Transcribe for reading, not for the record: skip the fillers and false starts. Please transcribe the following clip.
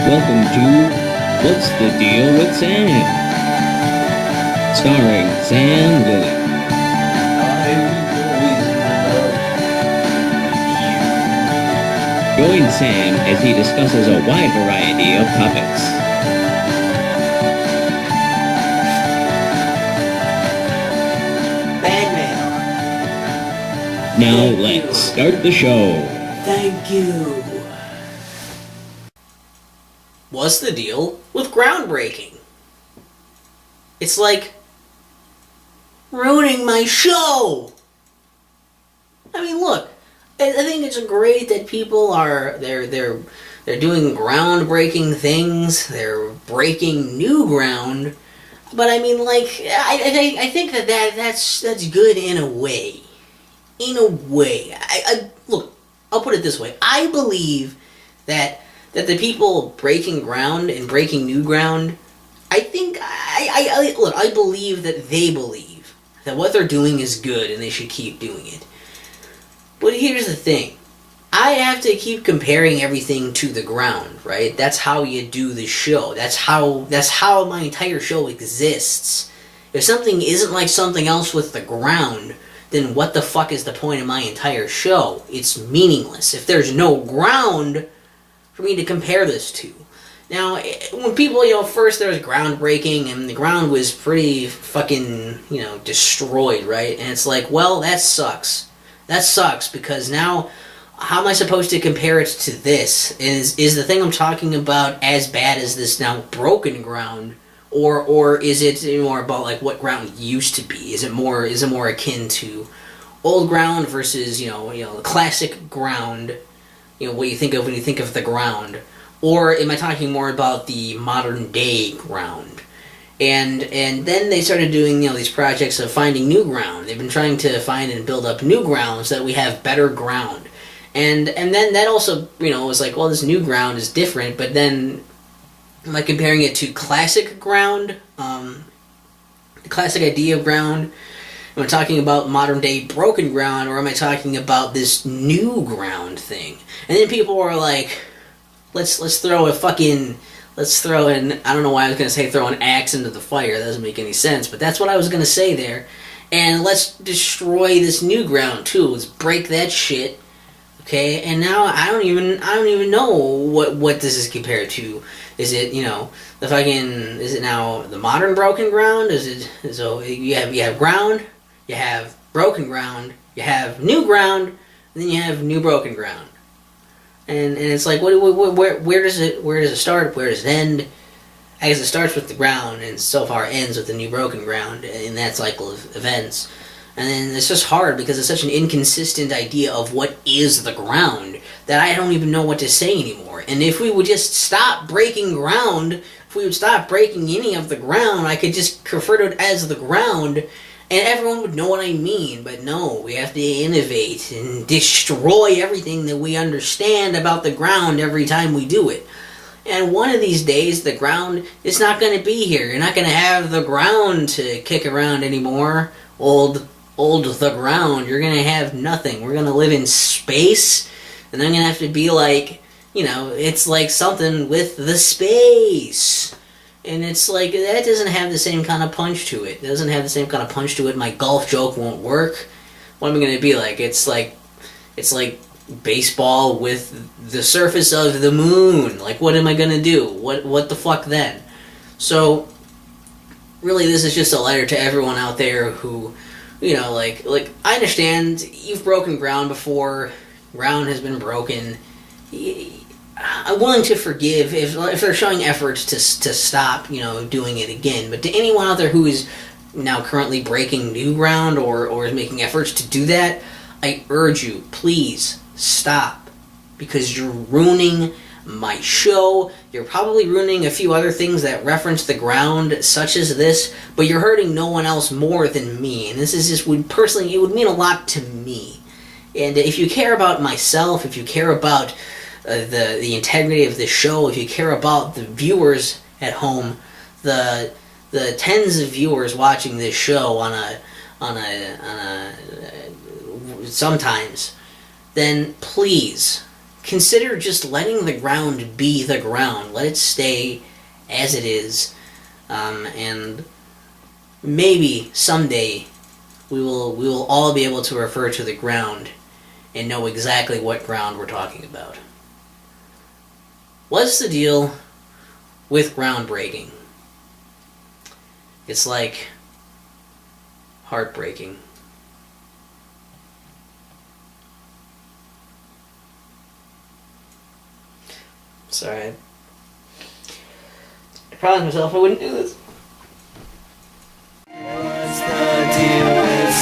Welcome to What's the Deal with Sam? Starring Sam Lilly. Join Sam as he discusses a wide variety of topics. Bad Now Thank let's you. start the show. Thank you. What's the deal with groundbreaking? It's like ruining my show. I mean, look, I think it's great that people are they're doing groundbreaking things. They're breaking new ground. But I mean, like, I think that's good in a way. In a way, I look. I'll put it this way. I believe that the people breaking ground and breaking new ground, I think I believe that they believe that what they're doing is good and they should keep doing it. But here's the thing. I have to keep comparing everything to the ground, right? That's how you do the show. That's how my entire show exists. If something isn't like something else with the ground, then what the fuck is the point of my entire show? It's meaningless. If there's no ground for me to compare this to. Now, when people, first there was groundbreaking and the ground was pretty fucking, destroyed, right? And it's like, well, that sucks. That sucks because now, how am I supposed to compare it to this? Is the thing I'm talking about as bad as this now broken ground? Or is it more about like what ground used to be? Is it more akin to old ground versus the classic ground? What you think of when you think of the ground, or am I talking more about the modern day ground? And then they started doing these projects of finding new ground. They've been trying to find and build up new ground so that we have better ground. And then that also was like, well, this new ground is different, but then am I comparing it to classic ground, the classic idea of ground? Am I talking about modern day broken ground, or am I talking about this new ground thing? And then people were like, let's throw in, I don't know why I was going to say throw an axe into the fire, that doesn't make any sense, but that's what I was going to say there. And let's destroy this new ground too, let's break that shit, okay? And now I don't even know what this is compared to. Is it, is it now the modern broken ground? So you have ground, you have broken ground, you have new ground, and then you have new broken ground. And it's like, where does it start? Where does it end? I guess it starts with the ground and so far ends with the new broken ground in that cycle of events. And then it's just hard because it's such an inconsistent idea of what is the ground that I don't even know what to say anymore. And if we would just stop breaking ground, if we would stop breaking any of the ground, I could just refer to it as the ground and everyone would know what I mean. But no, we have to innovate and destroy everything that we understand about the ground every time we do it. And one of these days, the ground is not going to be here. You're not going to have the ground to kick around anymore. Old the ground. You're going to have nothing. We're going to live in space. And I'm going to have to be like, it's like something with the space. And it's like, that doesn't have the same kind of punch to it. It doesn't have the same kind of punch to it. My golf joke won't work. What am I going to be like? It's like baseball with the surface of the moon. Like, what am I going to do? What the fuck then? So, really, this is just a letter to everyone out there who, like I understand you've broken ground before. Ground has been broken. I'm willing to forgive if they're showing efforts to stop, doing it again. But to anyone out there who is now currently breaking new ground or is making efforts to do that, I urge you, please stop. Because you're ruining my show. You're probably ruining a few other things that reference the ground, such as this, but you're hurting no one else more than me. And this is just, it would mean a lot to me. And if you care about myself, if you care about the integrity of this show, if you care about the viewers at home, the tens of viewers watching this show on a sometimes, then please consider just letting the ground be the ground. Let it stay as it is, and maybe someday we will all be able to refer to the ground and know exactly what ground we're talking about. What's the deal with groundbreaking? It's like heartbreaking. Sorry. I promised myself I wouldn't do this. What's the deal with